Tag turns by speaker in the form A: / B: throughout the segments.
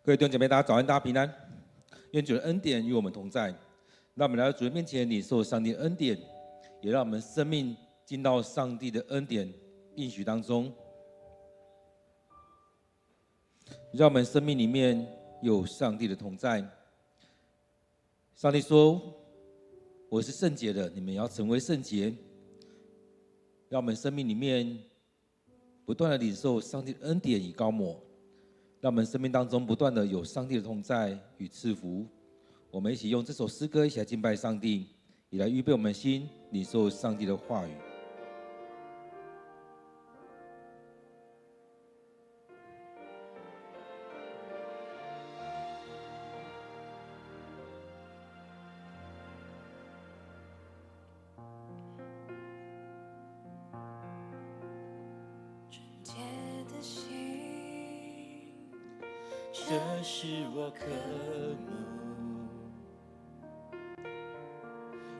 A: 各位弟兄姐妹，大家早安，大家平安。愿主的恩典与我们同在。让我们来到主的面前，领受上帝的恩典，也让我们生命进到上帝的恩典应许当中。让我们生命里面有上帝的同在。上帝说：“我是圣洁的，你们也要成为圣洁。”让我们生命里面不断的领受上帝的恩典与膏抹。让我们生命当中不断的有上帝的同在与赐福。我们一起用这首诗歌一起来敬拜上帝，也来预备我们的心，领受上帝的话语。
B: 这是我渴慕，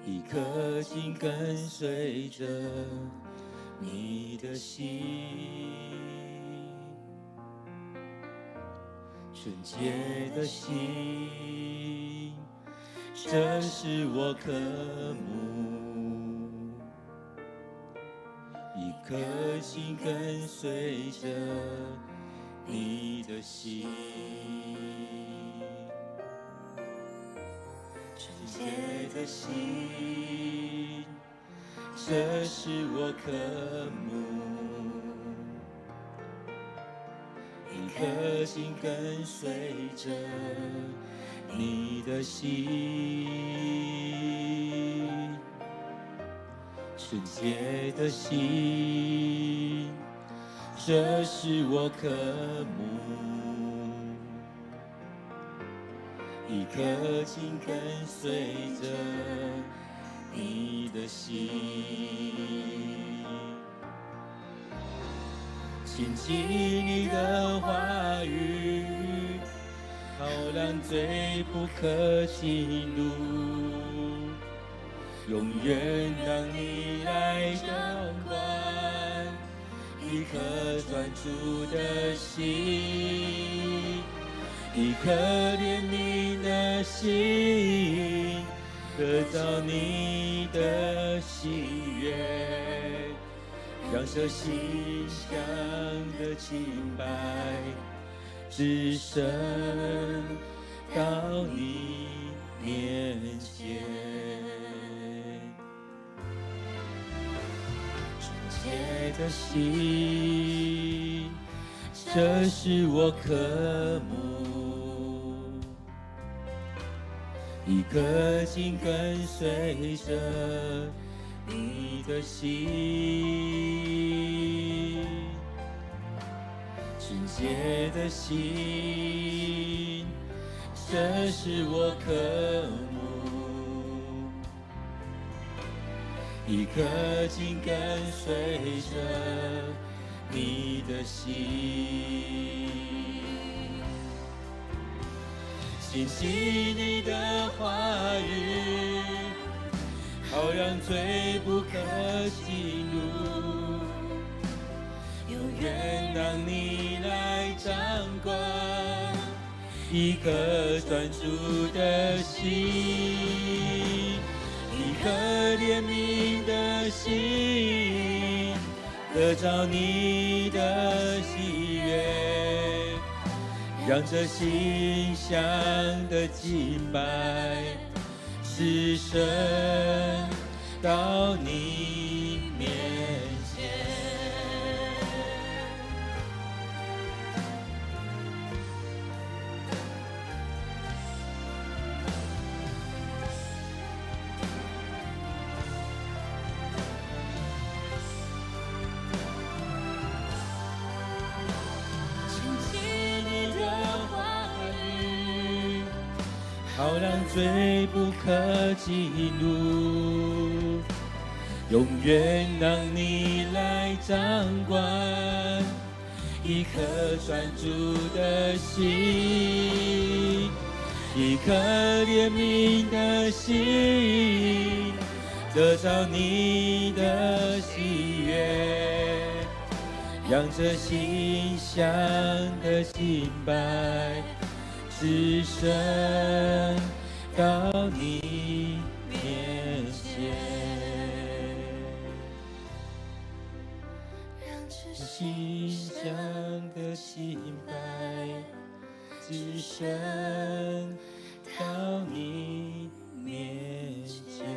B: 一颗心跟随着你的心，纯洁的心，这是我渴慕，一颗心跟随着你的心，纯洁的心，这是我渴慕，一颗心跟随着你的心，纯洁的心，这是我渴慕，一颗心跟随着你的心，谨记你的话语，好让罪不可进入，永远让你来掌管。一颗专注的心，一颗怜悯的心，得到你的喜悦，让这馨香的敬拜只升到你面前。纯洁的心，这是我渴慕，一颗心跟随着你的心，纯洁的心，这是我渴慕，一颗心跟随着你的心，谨记你的话语，好让罪不可进入，永远让你来掌管。一颗专注的心，一颗怜悯的心，得着你的喜悦，让这馨香的敬拜只升到你面前。好让罪不可进入，永远让你来掌管。一颗专注的心，一颗怜悯的心，得着你的喜悦，让这馨香的敬拜只身到你面前，
C: 让这
B: 心
C: 心
B: 香的敬拜，只身到你面前。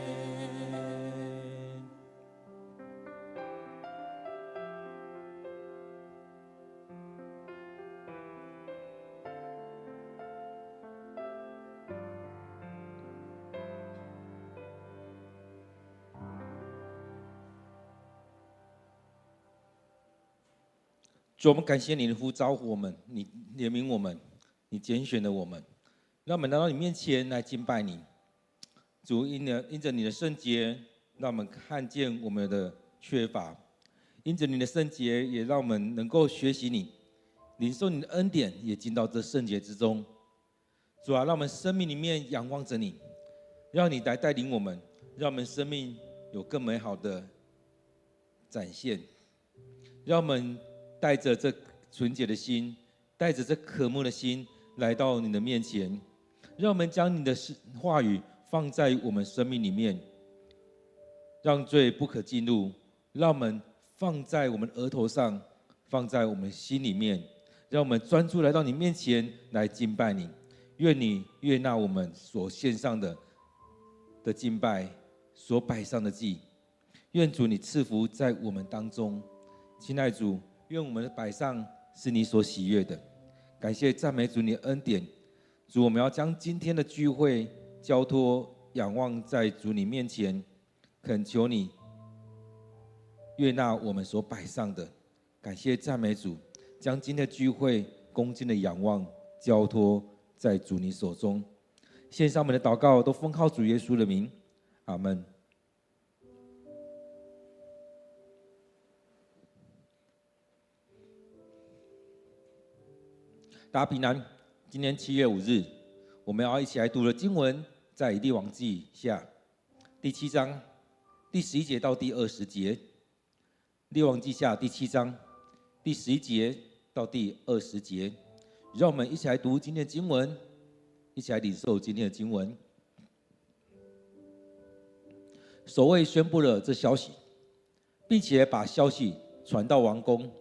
A: 主，我们感谢你的呼召我们，你怜悯我们，你拣选了我们，让我们来到你面前来敬拜你。主，因着你的圣洁，让我们看见我们的缺乏；因着你的圣洁，也让我们能够学习你，领受你的恩典，也进到这圣洁之中。主啊，让我们生命里面仰望着你，让你来带领我们，让我们生命有更美好的展现，让我们带着这纯洁的心，带着这渴慕的心来到你的面前，让我们将你的话语放在我们生命里面，让罪不可进入，让我们放在我们额头上，放在我们心里面，让我们专注来到你面前来敬拜你。愿你悦纳我们所献上的敬拜，所摆上的祭。愿主你赐福在我们当中，亲爱主，愿我们的摆上是你所喜悦的。感谢赞美主你的恩典，主，我们要将今天的聚会交托仰望在主你面前，恳求你悦纳我们所摆上的。感谢赞美主，将今天的聚会恭敬的仰望交托在主你手中。献上我们的祷告都奉靠主耶稣的名，阿们。大家平安。今天7月5日，我们要一起来读的经文在以利王记下第7章第11节到第20节。列王记下第7章第11节到第20节。让我们一起来读今天的经文，一起来领受今天的经文。守卫宣布了这消息，并且把消息传到王宫。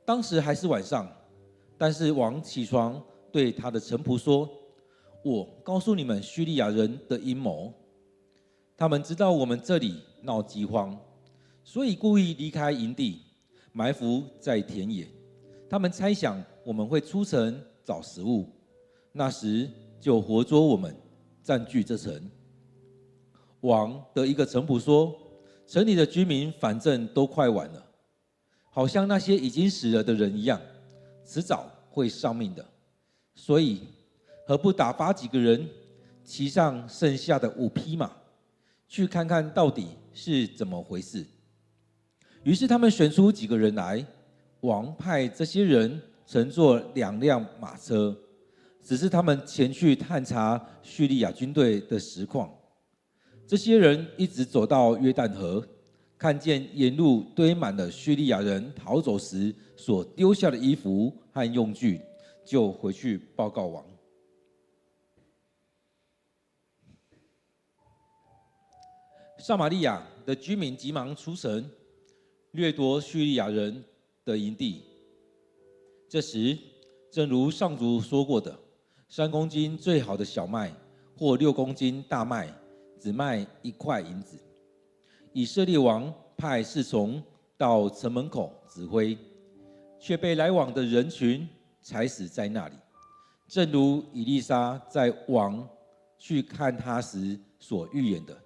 A: 当时还是晚上，但是王起床对他的臣仆说：“我告诉你们叙利亚人的阴谋，他们知道我们这里闹饥荒，所以故意离开营地，埋伏在田野。他们猜想我们会出城找食物，那时就活捉我们，占据这城。”王的一个臣仆说：“城里的居民反正都快完了，好像那些已经死了的人一样，迟早会丧命的，所以何不打发几个人，骑上剩下的5匹马，去看看到底是怎么回事。”于是他们选出几个人来，王派这些人乘坐2辆马车，只是他们前去探查叙利亚军队的实况。这些人一直走到约旦河，看见沿路堆满了叙利亚人逃走时所丢下的衣服和用具，就回去报告王。撒玛利亚的居民急忙出城，掠夺叙利亚人的营地。这时，正如上主说过的，3公斤最好的小麦或6公斤大麦，只卖1块银子。以色列王派侍从到城门口指挥，却被来往的人群踩死在那里，正如以利沙在王去看他时所预言的。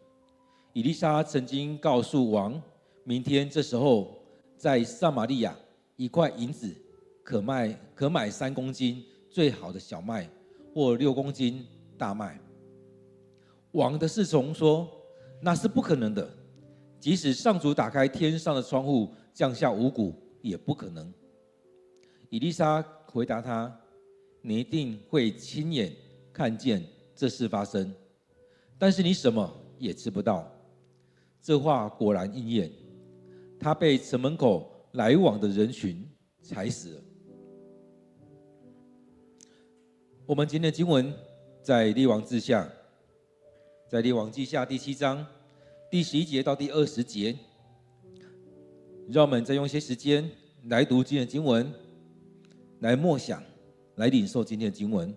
A: 以利沙曾经告诉王，明天这时候在撒玛利亚1块银子可买3公斤最好的小麦或6公斤大麦。王的侍从说：“那是不可能的，即使上主打开天上的窗户降下五谷，也不可能。”以利沙回答他：“你一定会亲眼看见这事发生，但是你什么也吃不到。”这话果然应验，他被城门口来往的人群踩死了。我们今天的经文在列王志下，在列王记下第7章第11节到第20节。让我们再用一些时间来读今天的经文，来默想，来领受今天的经文。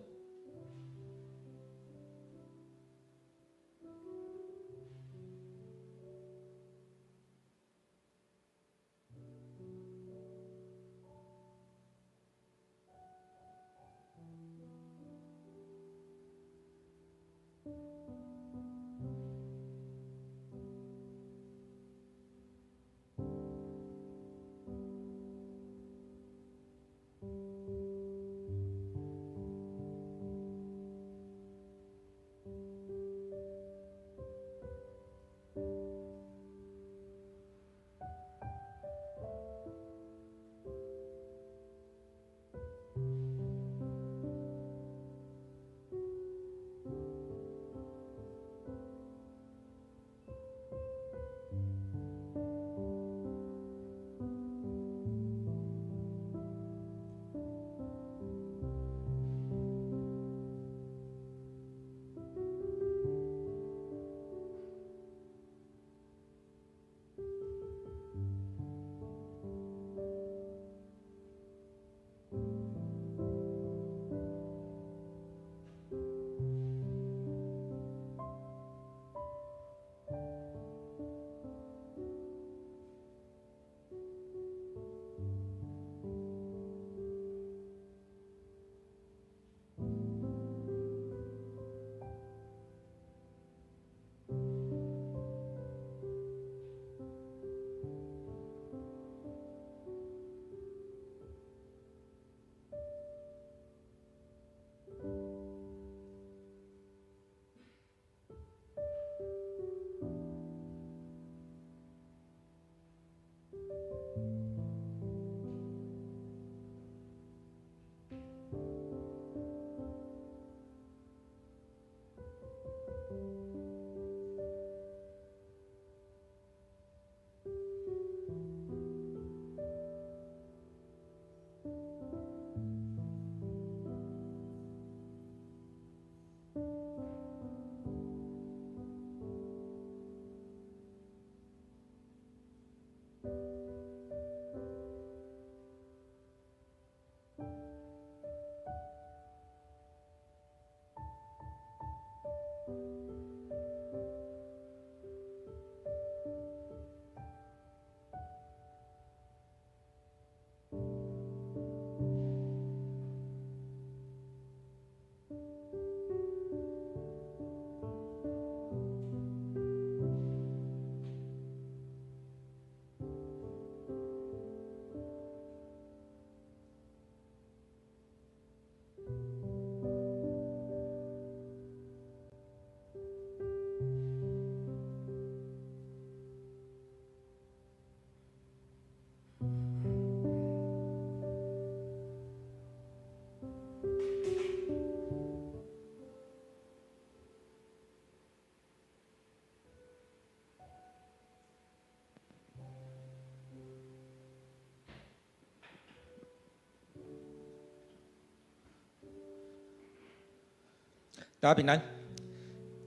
A: 大家平安。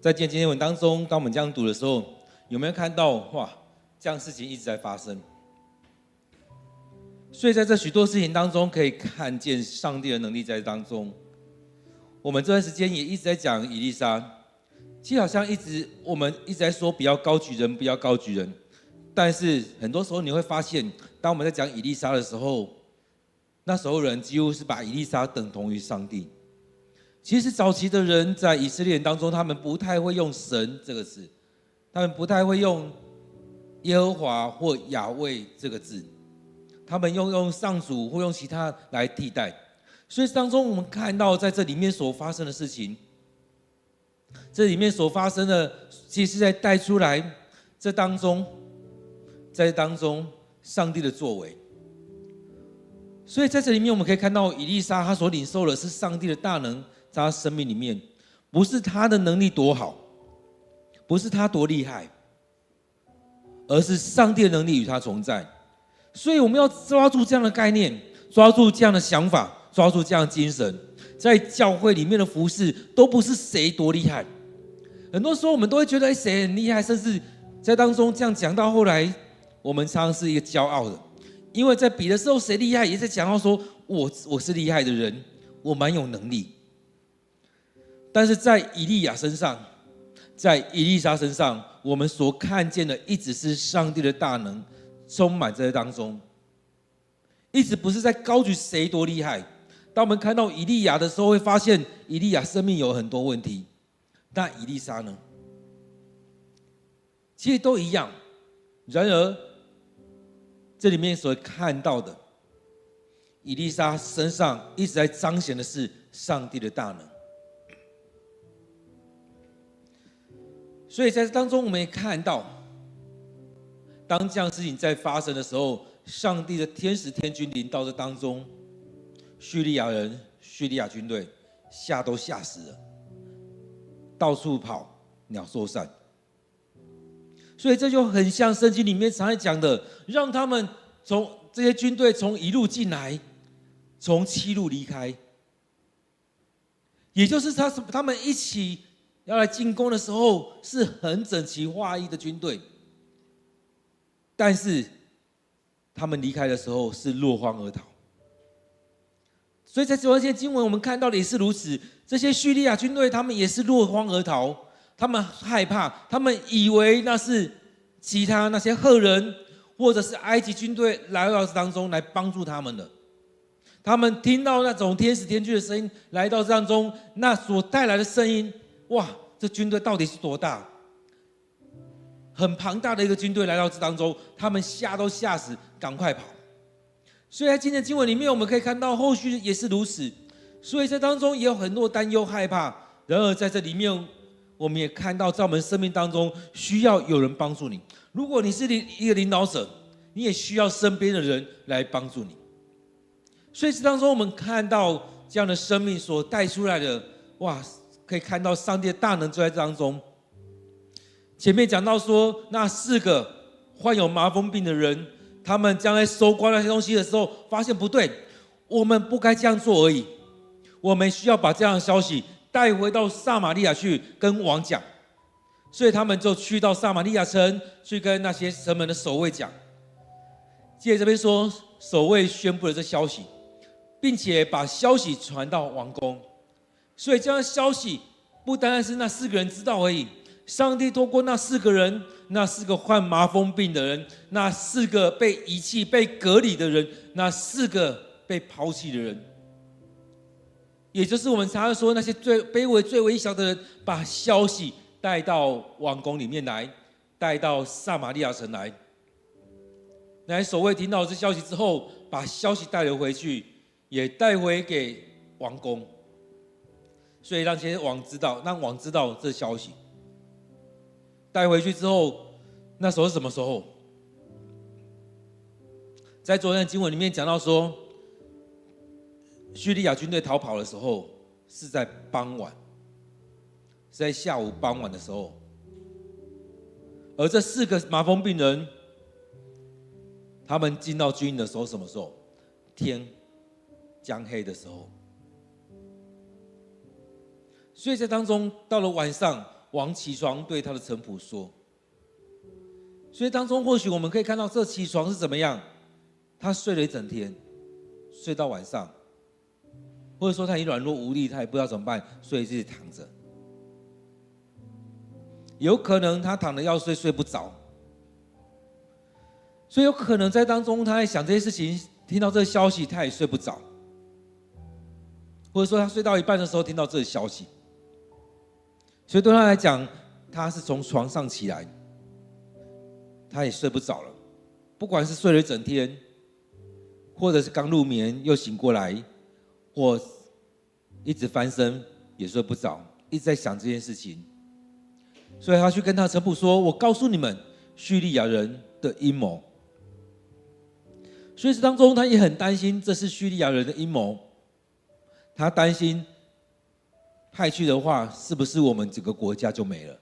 A: 在今天经文当中，当我们这样读的时候，有没有看到哇，这样事情一直在发生？所以在这许多事情当中，可以看见上帝的能力在当中。我们这段时间也一直在讲以利沙，其实好像我们一直在说不要高举人，不要高举人。但是很多时候你会发现，当我们在讲以利沙的时候，那时候人几乎是把以利沙等同于上帝。其实早期的人在以色列人当中，他们不太会用神这个字，他们不太会用耶和华或雅卫这个字，他们用上主或用其他来替代。所以当中我们看到在这里面所发生的事情，这里面所发生的其实是在带出来在当中上帝的作为。所以在这里面我们可以看到以利沙他所领受的是上帝的大能，在他生命里面，不是他的能力多好，不是他多厉害，而是上帝的能力与他同在。所以我们要抓住这样的概念，抓住这样的想法，抓住这样的精神，在教会里面的服事都不是谁多厉害。很多时候我们都会觉得谁很厉害，甚至在当中这样讲到后来，我们常常是一个骄傲的，因为在比的时候谁厉害，也在讲到说我是厉害的人，我蛮有能力。但是在以利亚身上，在以利沙身上，我们所看见的一直是上帝的大能充满在当中，一直不是在高举谁多厉害。当我们看到以利亚的时候，会发现以利亚生命有很多问题，但以利沙呢，其实都一样。然而这里面所看到的，以利沙身上一直在彰显的是上帝的大能。所以在当中我们也看到，当这样事情在发生的时候，上帝的天使天军临到这当中，叙利亚人、叙利亚军队都吓死了，到处跑，鸟兽散。所以这就很像圣经里面常常讲的，让他们从这些军队从一路进来，从七路离开，也就是他们一起要来进攻的时候，是很整齐划一的军队，但是他们离开的时候是落荒而逃。所以在这些经文我们看到的也是如此，这些叙利亚军队他们也是落荒而逃，他们害怕，他们以为那是其他那些赫人或者是埃及军队来到当中来帮助他们的。他们听到那种天使天军的声音来到当中，那所带来的声音，哇，这军队到底是多大？很庞大的一个军队来到这当中，他们都吓死，赶快跑。所以在今天的经文里面，我们可以看到后续也是如此。所以在当中也有很多担忧、害怕。然而在这里面，我们也看到，在我们生命当中需要有人帮助你。如果你是一个领导者，你也需要身边的人来帮助你。所以这当中我们看到这样的生命所带出来的，哇，可以看到上帝的大能就在这当中。前面讲到说，那4个患有麻风病的人，他们将在收刮那些东西的时候，发现不对，我们不该这样做而已，我们需要把这样的消息带回到撒玛利亚去跟王讲。所以他们就去到撒玛利亚城，去跟那些城门的守卫讲。接着这边说，守卫宣布了这消息，并且把消息传到王宫。所以这样的消息不单单是那4个人知道而已，上帝透过那4个人，那4个患麻风病的人，那4个被遗弃、被隔离的人，那4个被抛弃的人，也就是我们常常说那些最卑微、最微小的人，把消息带到王宫里面来，带到撒玛利亚城来。那些守卫听到这消息之后，把消息带了回去，也带回给王宫，所以让这些王知道，让王知道这消息。带回去之后，那时候是什么时候？在昨天的经文里面讲到说，叙利亚军队逃跑的时候是在傍晚，是在下午傍晚的时候。而这4个麻风病人，他们进到军营的时候什么时候？天将黑的时候。所以在当中到了晚上，王起床对他的臣仆说，所以当中或许我们可以看到这起床是怎么样，他睡了一整天，睡到晚上，或者说他已经软弱无力，他也不知道怎么办，所以自己躺着。有可能他躺着要睡，睡不着，所以有可能在当中他在想这些事情，听到这个消息他也睡不着，或者说他睡到一半的时候听到这个消息，所以对他来讲，他是从床上起来，他也睡不着了。不管是睡了一整天，或者是刚入眠又醒过来，或一直翻身也睡不着，一直在想这件事情。所以他去跟他臣仆说，我告诉你们叙利亚人的阴谋。所以这当中他也很担心这是叙利亚人的阴谋，他担心派去的话是不是我们整个国家就没了，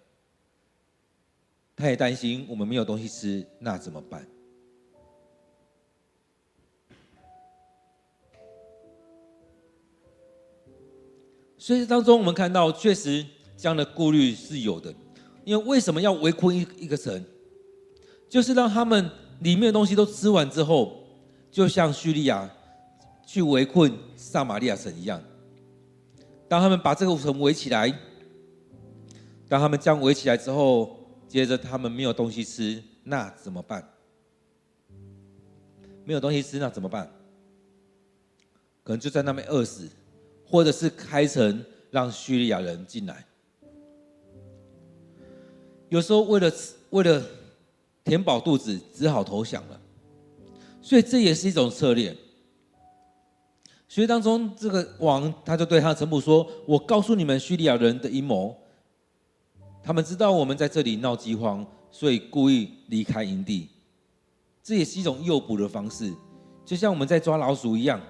A: 他也担心我们没有东西吃，那怎么办？所以当中我们看到，确实这样的顾虑是有的。因为为什么要围困一个城？就是让他们里面的东西都吃完之后，就像叙利亚去围困撒玛利亚城一样。当他们把这个城围起来，当他们这样围起来之后，接着他们没有东西吃，那怎么办？没有东西吃，那怎么办？可能就在那边饿死，或者是开城让叙利亚人进来。有时候为了填饱肚子，只好投降了。所以这也是一种策略。所以当中这个王他就对他的臣仆说：“我告诉你们叙利亚人的阴谋，他们知道我们在这里闹饥荒，所以故意离开营地。这也是一种诱捕的方式，就像我们在抓老鼠一样。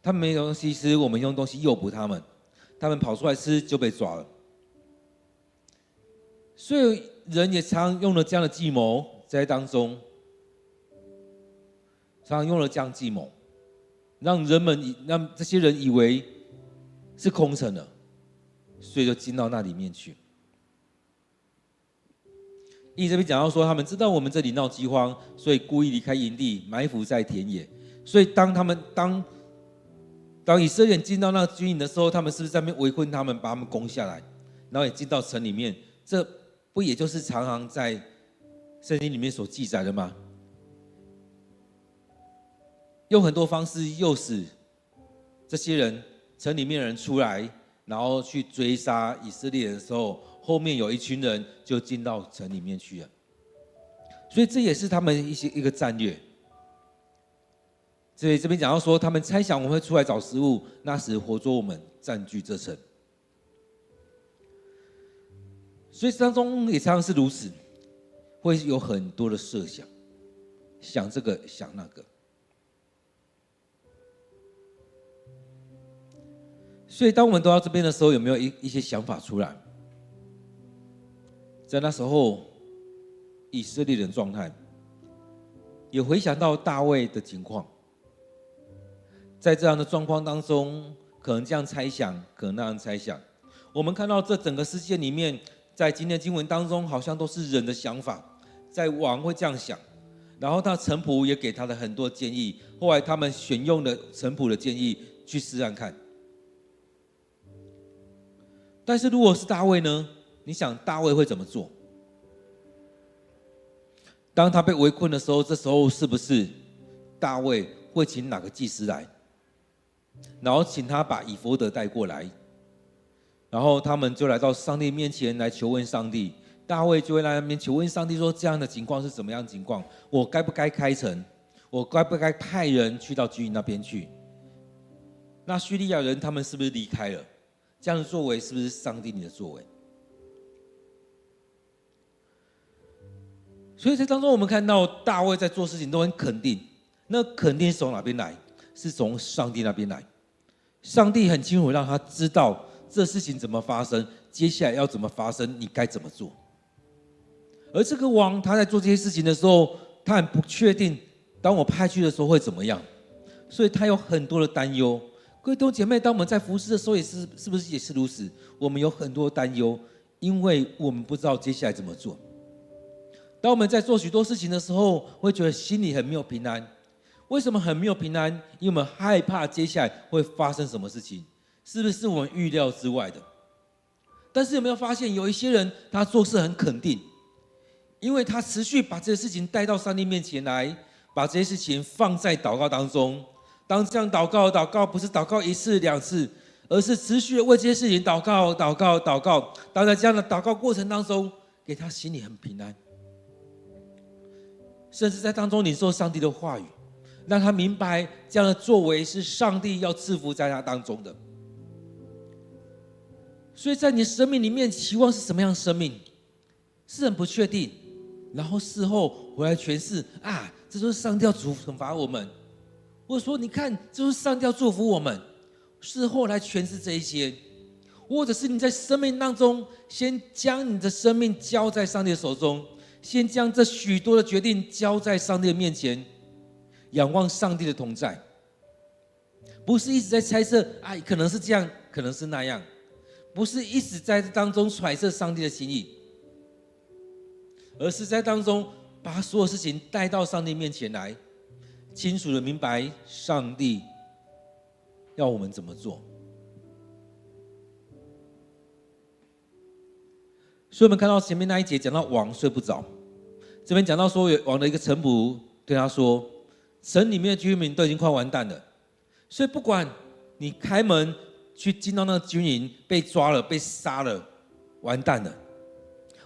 A: 他们没东西吃，我们用东西诱捕他们，他们跑出来吃就被抓了。所以人也常用了这样的计谋在当中，常用了这样计谋，让这些人以为是空城了，所以就进到那里面去。这边讲到说，他们知道我们这里闹饥荒，所以故意离开营地，埋伏在田野。所以当以色列人进到那个军营的时候，他们是不是在那边围困他们，把他们攻下来，然后也进到城里面？这不也就是常常在圣经里面所记载的吗？用很多方式诱使这些人城里面的人出来，然后去追杀以色列人的时候，后面有一群人就进到城里面去了。所以这也是他们一个战略。所以这边讲到说，他们猜想我们会出来找食物，那时活捉我们，占据这城。所以当中也常常是如此，会有很多的设想，想这个想那个。所以当我们都到这边的时候，有没有一些想法出来？在那时候以色列人状态，也回想到大卫的情况。在这样的状况当中，可能这样猜想，可能那样猜想。我们看到这整个事件里面，在今天的经文当中，好像都是人的想法。在王会这样想，然后他臣仆也给他的很多建议。后来他们选用了臣仆的建议去试试看。但是如果是大卫呢？你想大卫会怎么做？当他被围困的时候，这时候是不是大卫会请哪个祭司来，然后请他把以弗得带过来，然后他们就来到上帝面前来求问上帝。大卫就会来那边求问上帝说：这样的情况是怎么样的情况？我该不该开城？我该不该派人去到军营那边去？那叙利亚人他们是不是离开了？这样的作为是不是上帝你的作为？所以在当中我们看到大卫在做事情都很肯定，那肯定是从哪边来？是从上帝那边来。上帝很清楚让他知道这事情怎么发生，接下来要怎么发生，你该怎么做。而这个王他在做这些事情的时候，他很不确定当我派去的时候会怎么样，所以他有很多的担忧。各位弟兄姐妹，当我们在服事的时候，是不是也是如此？我们有很多担忧，因为我们不知道接下来怎么做。当我们在做许多事情的时候，会觉得心里很没有平安。为什么很没有平安？因为我们害怕接下来会发生什么事情，是不是我们预料之外的？但是有没有发现，有一些人他做事很肯定，因为他持续把这些事情带到上帝面前来，把这些事情放在祷告当中。当这样祷告不是祷告一次两次，而是持续的为这些事情祷告。当在这样的祷告过程当中，给他心里很平安，甚至在当中领受上帝的话语，让他明白这样的作为是上帝要赐福在他当中的。所以在你的生命里面，期望是什么样的生命？是很不确定，然后事后回来诠释啊，这就是上帝要惩罚我们，或者说你看，这就是上帝要祝福我们。事后来诠释这一些，或者是你在生命当中，先将你的生命交在上帝的手中，先将这许多的决定交在上帝的面前，仰望上帝的同在。不是一直在猜测，可能是这样，可能是那样，不是一直在当中揣测上帝的心意，而是在当中把所有事情带到上帝面前来，清楚的明白上帝要我们怎么做。所以我们看到前面那一节讲到王睡不着，这边讲到说王的一个臣仆对他说，城里面的居民都已经快完蛋了，所以不管你开门去进到那个军营，被抓了被杀了，完蛋了，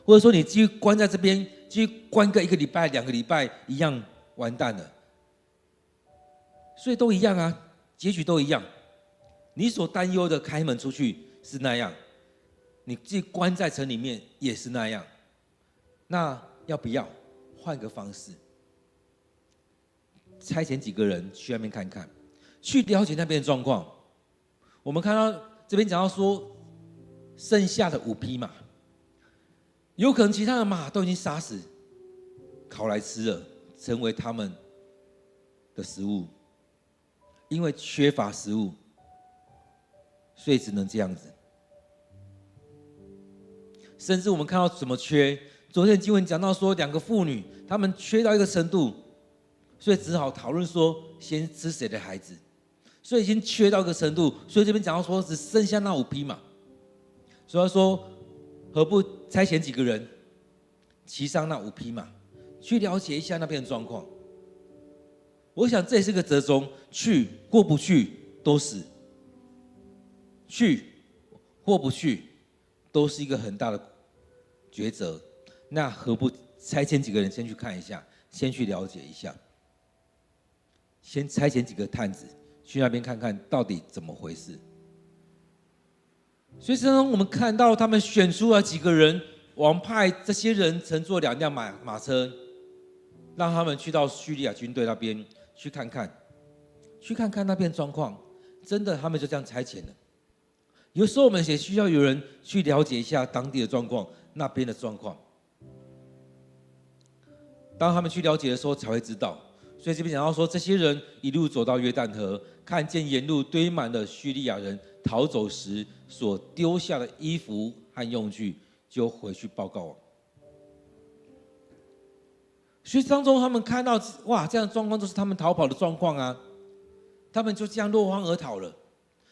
A: 或者说你继续关在这边，继续关个1个礼拜2个礼拜，一样完蛋了。所以都一样啊，结局都一样。你所担忧的开门出去是那样，你自己关在城里面也是那样。那要不要换个方式？差遣几个人去那边看看，去了解那边的状况。我们看到这边讲到说，剩下的5匹马，有可能其他的马都已经杀死，烤来吃了，成为他们的食物。因为缺乏食物，所以只能这样子。甚至我们看到怎么缺，昨天经文讲到说，2个妇女她们缺到一个程度，所以只好讨论说先吃谁的孩子，所以已经缺到一个程度，所以这边讲到说只剩下那5匹马，所以他说何不差遣几个人骑上那5匹马，去了解一下那边的状况。我想这也是个折中，去或不去都死，去或不去都是一个很大的抉择。那何不差遣几个人先去看一下，先去了解一下，先差遣几个探子去那边看看到底怎么回事。所以我们看到他们选出了几个人，王派这些人乘坐2辆马车，让他们去到叙利亚军队那边去看看那边状况。真的他们就这样差遣了。有时候我们也需要有人去了解一下当地的状况，那边的状况。当他们去了解的时候才会知道。所以这边讲到说，这些人一路走到约旦河，看见沿路堆满了叙利亚人逃走时所丢下的衣服和用具，就回去报告王。所以当中他们看到，哇，这样的状况都是他们逃跑的状况啊，他们就这样落荒而逃了，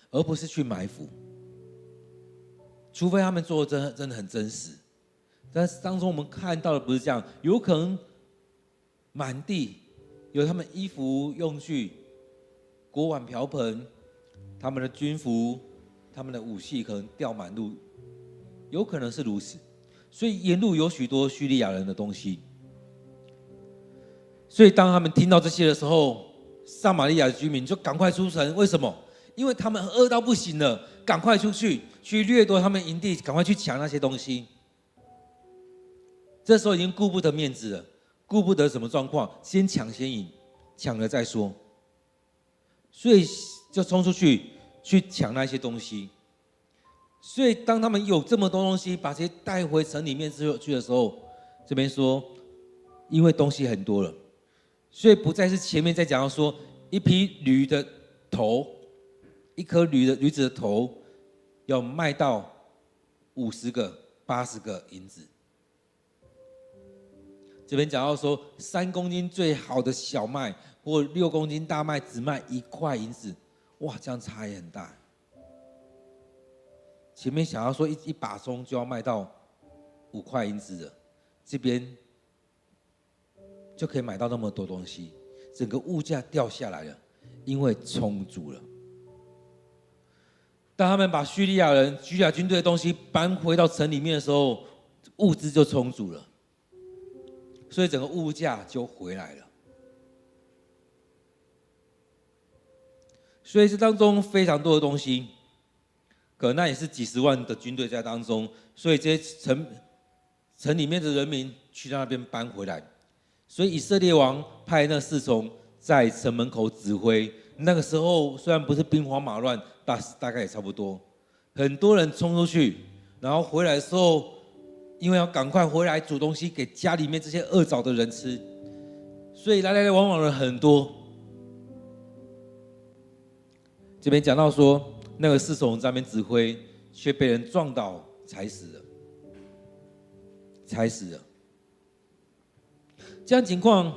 A: 而不是去埋伏。除非他们做的真的很真实，但是当中我们看到的不是这样，有可能满地有他们衣服用具、锅碗瓢盆、他们的军服、他们的武器可能掉满路，有可能是如此。所以沿路有许多叙利亚人的东西。所以当他们听到这些的时候，撒玛利亚的居民就赶快出城。为什么？因为他们饿到不行了，赶快出去掠夺他们营地，赶快去抢那些东西。这时候已经顾不得面子了，顾不得什么状况，先抢先赢，抢了再说。所以就冲出去抢那些东西。所以当他们有这么多东西，把这些带回城里面去的时候，这边说，因为东西很多了，所以不再是前面在讲到说一匹驴的头，一颗驴子的头要卖到50个、80个银子。这边讲到说3公斤最好的小麦或6公斤大麦只卖1块银子，哇，这样差也很大。前面想要说一把葱就要卖到5块银子的，这边就可以买到那么多东西，整个物价掉下来了，因为充足了。当他们把叙利亚军队的东西搬回到城里面的时候，物资就充足了，所以整个物价就回来了。所以这当中非常多的东西，可能那也是几十万的军队在当中，所以这些城里面的人民去到那边搬回来。所以以色列王派那侍从在城门口指挥。那个时候虽然不是兵荒马乱，大概也差不多。很多人冲出去，然后回来的时候，因为要赶快回来煮东西给家里面这些饿着的人吃，所以来往的人很多。这边讲到说，那个侍从在那边指挥，却被人撞倒，踩死了。这样情况，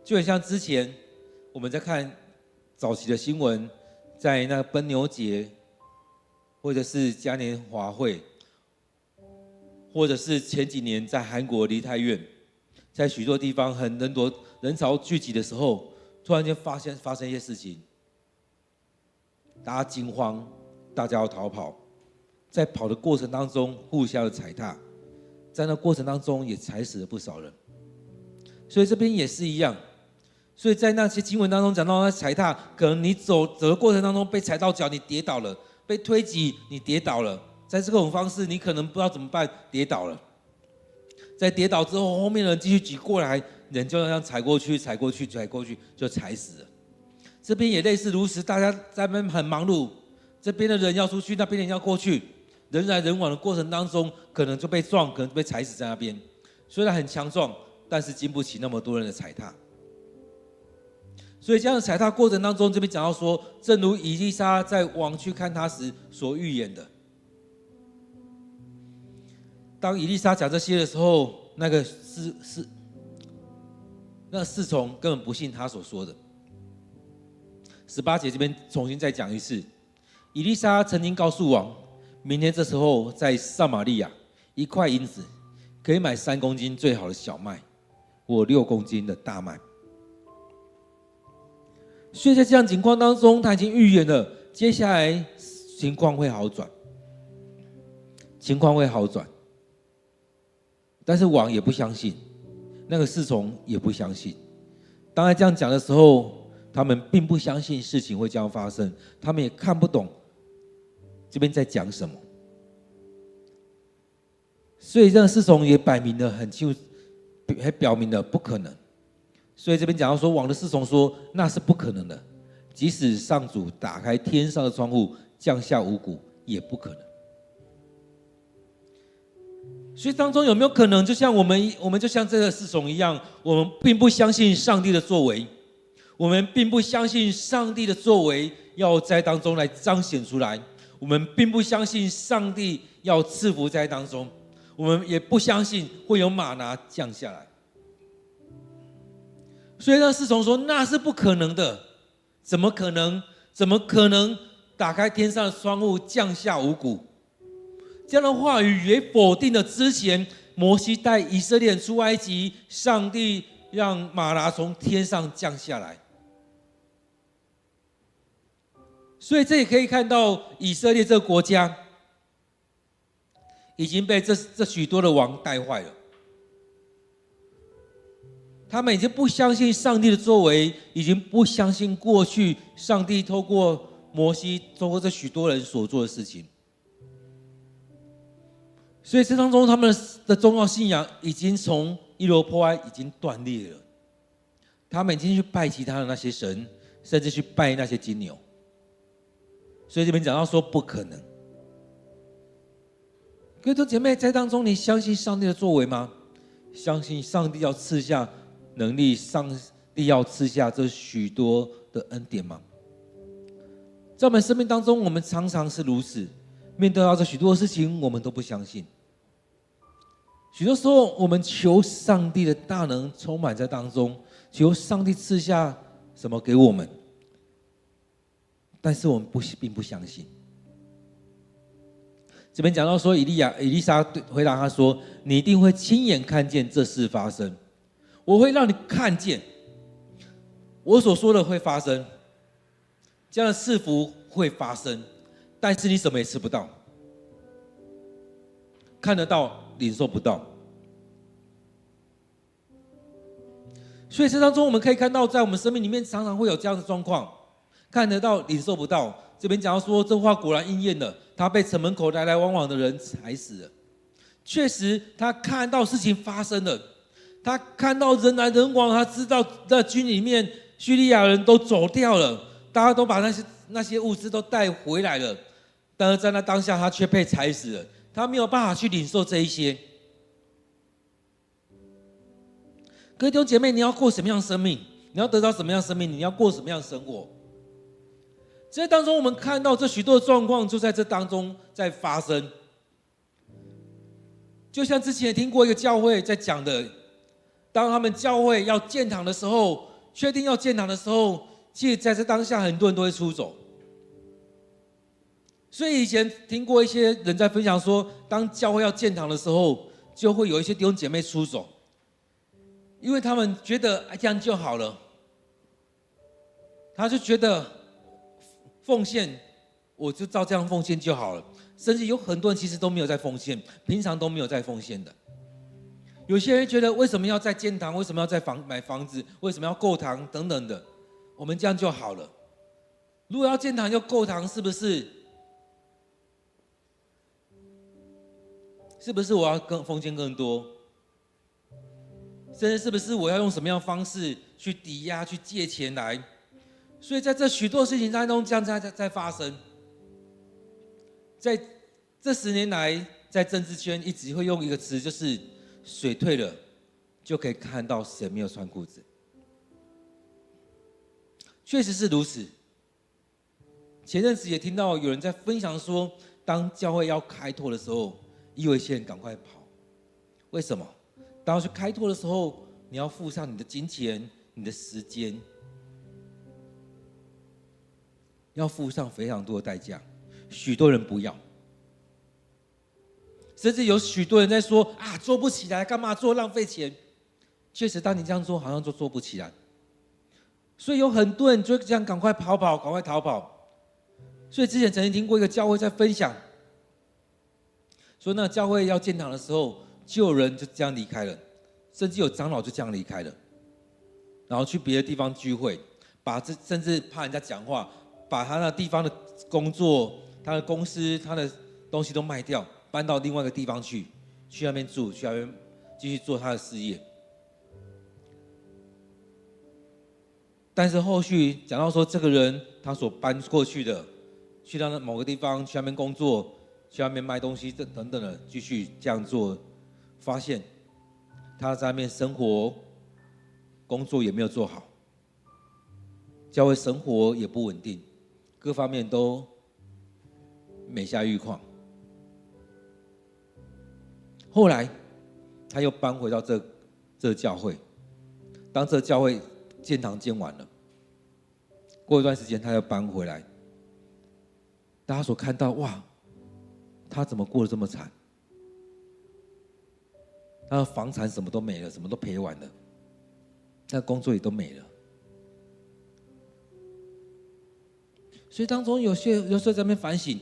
A: 就很像之前我们在看早期的新闻，在那个奔牛节，或者是嘉年华会，或者是前几年在韩国梨泰院，在许多地方很多人潮聚集的时候，突然间发生一些事情，大家惊慌，大家要逃跑，在跑的过程当中互相的踩踏，在那过程当中也踩死了不少人。所以这边也是一样，所以在那些经文当中讲到那踩踏，可能你走的过程当中被踩到脚，你跌倒了；被推挤，你跌倒了。在这种方式，你可能不知道怎么办，跌倒了。在跌倒之后，后面的人继续挤过来，人就那样踩过去，就踩死了。这边也类似如此，大家在那边很忙碌，这边的人要出去，那边的人要过去，人来人往的过程当中，可能就被撞，可能就被踩死在那边。虽然很强壮，但是经不起那么多人的踩踏。所以这样的踩踏过程当中，这边讲到说，正如以利沙在王去看他时所预言的。当以利沙讲这些的时候，那个侍从根本不信他所说的。18节这边重新再讲一次，以利沙曾经告诉王，明天这时候在撒玛利亚1块银子可以买3公斤最好的小麦，或6公斤的大麦。所以在这样情况当中，他已经预言了接下来情况会好转，但是王也不相信，那个侍从也不相信。当他这样讲的时候，他们并不相信事情会这样发生，他们也看不懂这边在讲什么。所以这个侍从也摆明了很清楚，还表明了不可能。所以这边讲到说，王的侍从说那是不可能的，即使上主打开天上的窗户降下五谷，也不可能。所以当中有没有可能，就像我们就像这个侍从一样，我们并不相信上帝的作为，我们并不相信上帝的作为要在当中来彰显出来，我们并不相信上帝要赐福在当中，我们也不相信会有玛拿降下来。所以那侍从说那是不可能的，怎么可能打开天上的窗户降下五谷？这样的话语也否定了之前摩西带以色列人出埃及，上帝让玛拿从天上降下来。所以这也可以看到以色列这个国家已经被这许多的王带坏了，他们已经不相信上帝的作为，已经不相信过去上帝透过摩西，透过这许多人所做的事情。所以这当中他们的宗教信仰已经从一罗波安已经断裂了，他们已经去拜其他的那些神，甚至去拜那些金牛。所以这边讲到说不可能。各位弟兄姐妹，在当中你相信上帝的作为吗？相信上帝要赐下能力，上帝要赐下这许多的恩典吗？在我们生命当中，我们常常是如此，面对到这许多的事情，我们都不相信。许多时候，我们求上帝的大能充满在当中，求上帝赐下什么给我们，但是我们并不相信。这边讲到说，以利沙回答他说：“你一定会亲眼看见这事发生，我会让你看见，我所说的会发生，这样的赐福会发生，但是你什么也吃不到，看得到，领受不到。”所以这当中我们可以看到，在我们生命里面常常会有这样的状况，看得到，领受不到。这边讲到说，这话果然应验了，他被城门口来来往往的人踩死了。确实，他看到事情发生了，他看到人来人往，他知道在军里面叙利亚人都走掉了，大家都把那些物资都带回来了，但是在那当下，他却被踩死了，他没有办法去领受这一些。各位弟兄姐妹，你要过什么样的生命？你要得到什么样的生命，你要过什么样的生活。在当中，我们看到这许多的状况就在这当中在发生。就像之前也听过一个教会在讲的，当他们教会要建堂的时候，确定要建堂的时候，其实在这当下很多人都会出走。所以以前听过一些人在分享说，当教会要建堂的时候，就会有一些弟兄姐妹出走，因为他们觉得这样就好了，他就觉得奉献我就照这样奉献就好了。甚至有很多人其实都没有在奉献，平常都没有在奉献的。有些人觉得为什么要在建堂，为什么要在买房子，为什么要购堂等等的，我们这样就好了。如果要建堂要购堂，是不是我要奉献更多？甚至是不是我要用什么样的方式去抵押、去借钱来？所以在这许多事情当中，这样在发生。在这10年来，在政治圈一直会用一个词，就是水退了，就可以看到谁没有穿裤子。确实是如此。前阵子也听到有人在分享说，当教会要开拓的时候，有一些人赶快跑。为什么？当要去开拓的时候，你要付上你的金钱、你的时间，要付上非常多的代价。许多人不要，甚至有许多人在说啊，做不起来，干嘛做，浪费钱。确实，当你这样做，好像就做不起来。所以有很多人就这样赶快跑，赶快逃跑。所以之前曾经听过一个教会在分享，说那教会要建堂的时候，就有人就这样离开了，甚至有长老就这样离开了，然后去别的地方聚会，甚至怕人家讲话，把他那地方的工作、他的公司、他的东西都卖掉，搬到另外一个地方去那边住，去那边继续做他的事业。但是后续讲到说，这个人他所搬过去的，去到某个地方，去那边工作，去那边卖东西等等的，继续这样做，发现他在那边生活、工作也没有做好，教会生活也不稳定，各方面都每下愈况。后来他又搬回到这教会，当这教会建堂建完了，过一段时间他又搬回来，大家所看到，哇，他怎么过得这么惨？他的房产什么都没了，什么都赔完了，他的工作也都没了。所以当中有时候在那边反省，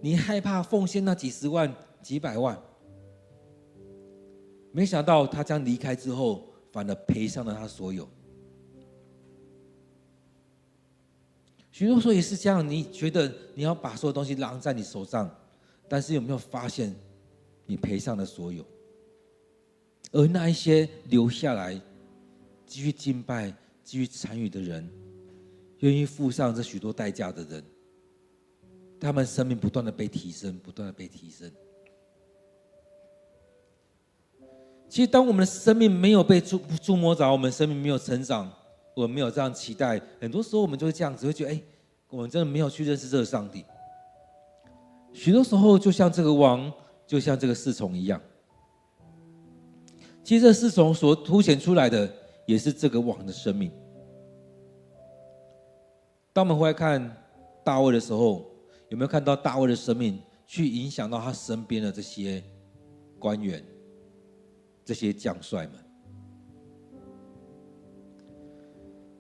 A: 你害怕奉献那几十万、几百万，没想到他将离开之后，反而赔上了他所有。许多时候也是这样，你觉得你要把所有东西揽在你手上，但是有没有发现你赔上了所有？而那一些留下来继续敬拜、继续参与的人，愿意付上这许多代价的人，他们生命不断的被提升，不断的被提升。其实当我们的生命没有被触摸着，我们生命没有成长，我们没有这样期待，很多时候我们就会这样子，会觉得我们真的没有去认识这个上帝。许多时候就像这个王，就像这个侍从一样，其实这侍从所凸显出来的也是这个王的生命。当我们回来看大卫的时候，有没有看到大卫的生命去影响到他身边的这些官员、这些将帅们？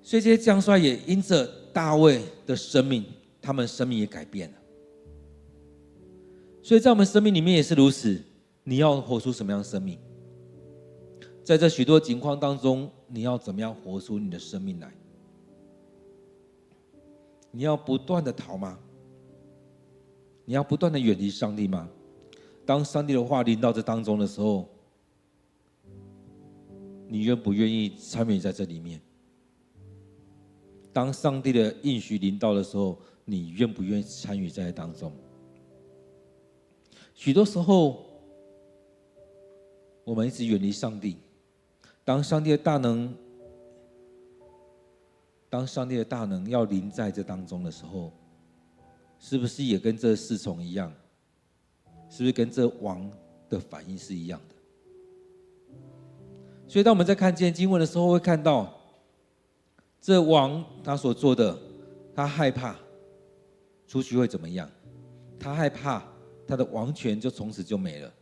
A: 所以这些将帅也因着大卫的生命，他们生命也改变了。所以在我们生命里面也是如此，你要活出什么样的生命？在这许多情况当中，你要怎么样活出你的生命来？你要不断的逃吗？你要不断的远离上帝吗？当上帝的话临到这当中的时候，你愿不愿意参与在这里面？当上帝的应许临到的时候，你愿不愿意参与在当中？许多时候，我们一直远离上帝。当上帝的大能当上帝的大能要临在这当中的时候，是不是也跟这侍从一样？是不是跟这王的反应是一样的？所以当我们在看今天经文的时候，会看到这王他所做的，他害怕出去会怎么样？他害怕他的王权就从此就没了。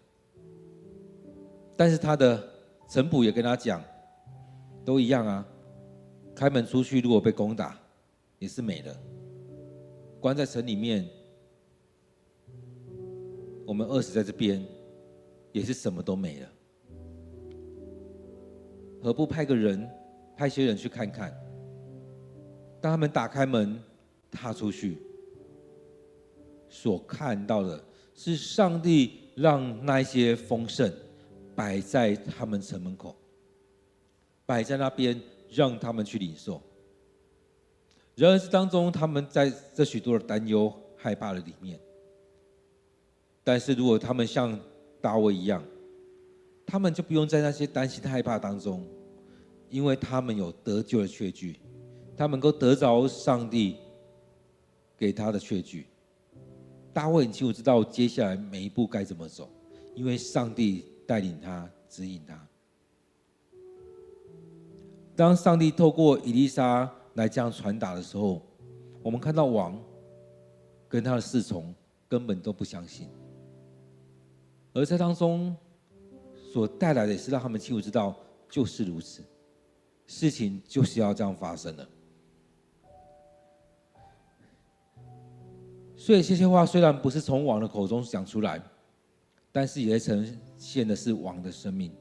A: 但是他的臣仆也跟他讲，都一样啊，开门出去如果被攻打，也是没了。关在城里面，我们饿死在这边，也是什么都没了。何不派些人去看看？当他们打开门踏出去，所看到的是上帝让那些丰盛摆在他们城门口，摆在那边让他们去领受。然而这当中，他们在这许多的担忧、害怕的里面。但是如果他们像大卫一样，他们就不用在那些担心、害怕当中，因为他们有得救的确据，他们能够得着上帝给他的确据。大卫很清楚知道接下来每一步该怎么走，因为上帝带领他、指引他。当上帝透过以利沙来这样传达的时候，我们看到王跟他的侍从根本都不相信，而在当中所带来的也是让他们清楚知道，就是如此，事情就是要这样发生的。所以这些话虽然不是从王的口中讲出来，但是也呈现的是王的生命。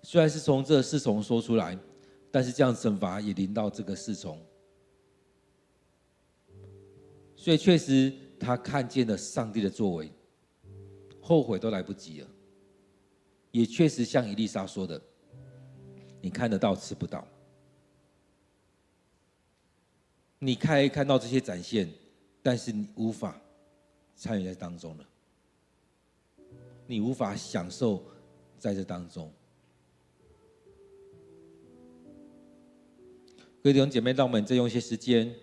A: 虽然是从这侍从说出来，但是这样惩罚也临到这个侍从。所以确实他看见了上帝的作为，后悔都来不及了。也确实像以利沙说的，你看得到吃不到，你可以看到这些展现，但是你无法参与在当中了，你无法享受在这当中。各位弟兄姐妹，让我们再用一些时间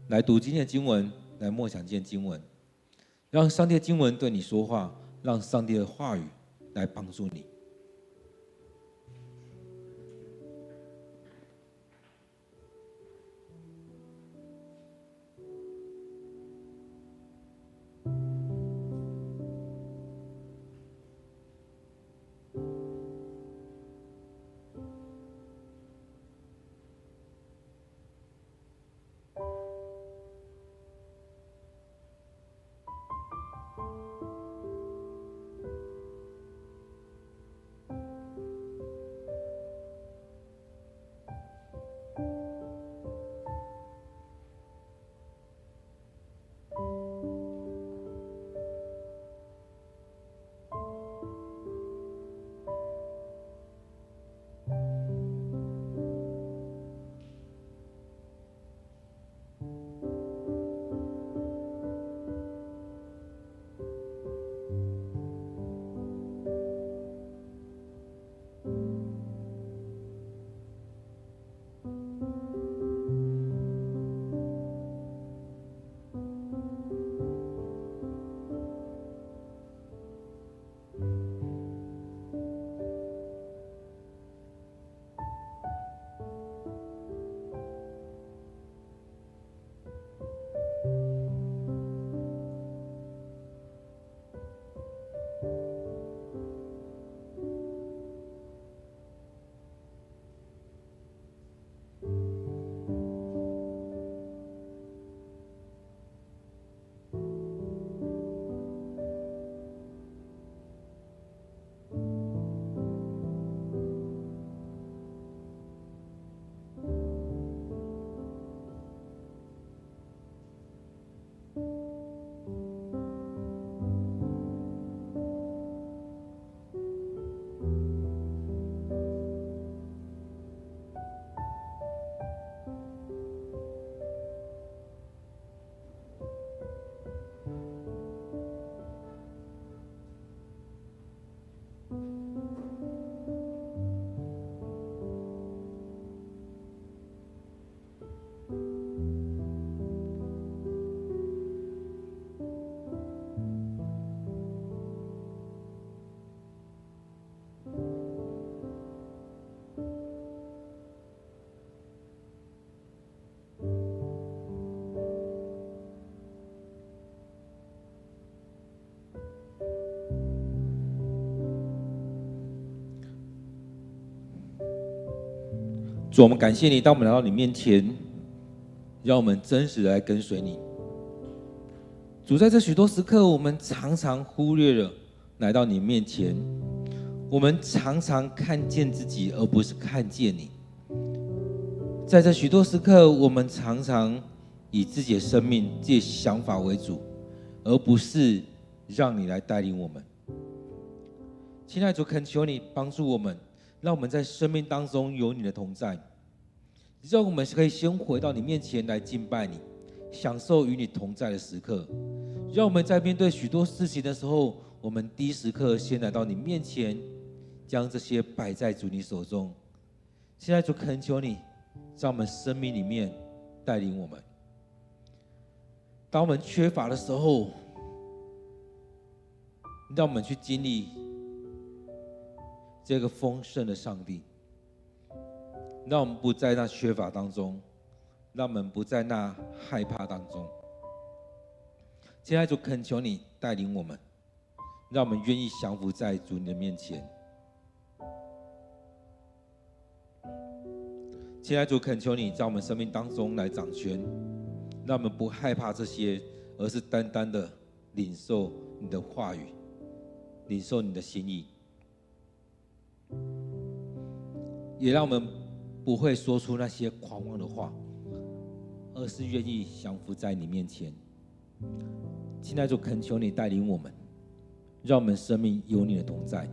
A: 来读今天的经文，来默想今天的经文，让上帝的经文对你说话，让上帝的话语来帮助你。主，我们感谢你，当我们来到你面前，让我们真实的来跟随你。主，在这许多时刻，我们常常忽略了来到你面前，我们常常看见自己，而不是看见你。在这许多时刻，我们常常以自己的生命、自己的想法为主，而不是让你来带领我们。亲爱的主，恳求你帮助我们，让我们在生命当中有你的同在，让我们可以先回到你面前来敬拜你，享受与你同在的时刻。让我们在面对许多事情的时候，我们第一时刻先来到你面前，将这些摆在主你手中。现在主，恳求你在我们生命里面带领我们。当我们缺乏的时候，让我们去经历这个丰盛的上帝，让我们不在那缺乏当中，让我们不在那害怕当中。现在主，恳求你带领我们，让我们愿意降服在主你的面前。现在主，恳求你在我们生命当中来掌权，让我们不害怕这些，而是单单的领受你的话语，领受你的心意，也让我们不会说出那些狂妄的话，而是愿意降服在你面前。亲爱的主，恳求你带领我们，让我们生命有你的同在。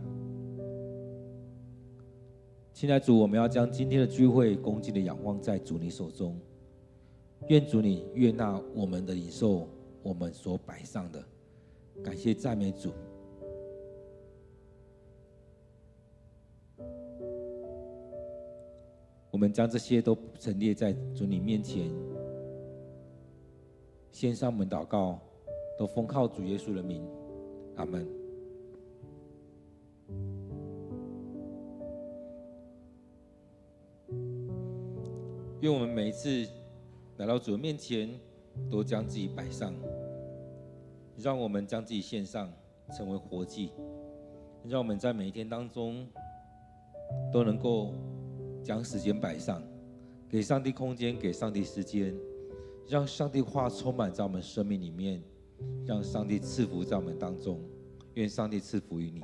A: 亲爱的主，我们要将今天的聚会恭敬的仰望在主你手中，愿主你悦纳我们的领受，我们所摆上的，感谢赞美主。我们将这些都陈列在主你面前，献上我们祷告，都奉靠主耶稣的名，阿们。愿我们每一次来到主的面前，都将自己摆上，让我们将自己献上，成为活祭，让我们在每一天当中都能够将时间摆上，给上帝空间，给上帝时间，让上帝话充满在我们生命里面，让上帝赐福在我们当中。愿上帝赐福于你。